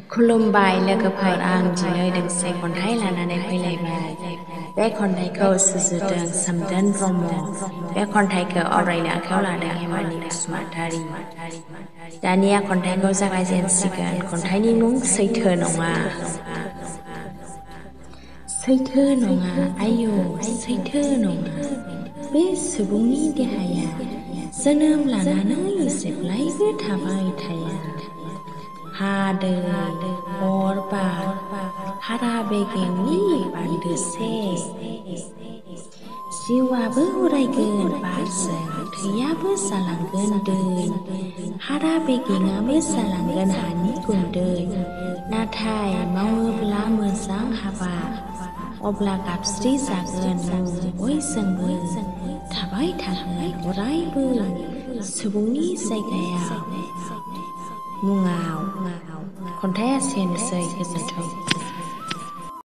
खुलुमबाय लोगोफोर आं दिनै दोंसे खन्थाइ लानानै फैलायबाय। बे खन्थाइखौ सुजुदों सोमदोन ब्रह्म। बे खन्थाइखौ आवरायनो आखायाव लादों हेमानि बसुमतारी। दानिया खन्थाइखौ जागायजेनसिगोन। खन्थाइनि मुं सैथो नङा। सैथो नङा आयौ सैथो नङा बे सुबुंनि देहाया जोनोम लानानै जेब्लायबो थाबाय थाया। हा दै अर बार हारा बेगेंनि बान्दोसे जिउआबो उरायगोन बारजों थैयाबो जालांगोन दै हारा बेगेंआबो जालांगोन हानि गुन्दै। नाथाय मावोब्ला मोजां हाबा अब्ला गाबस्रि जागोन मुं बयजोंबो थाबाय थागोन अरायबो सुबुंनि जायगायाव मुङाव। खन्थाइया एसेनोसै। गोजोन्थों।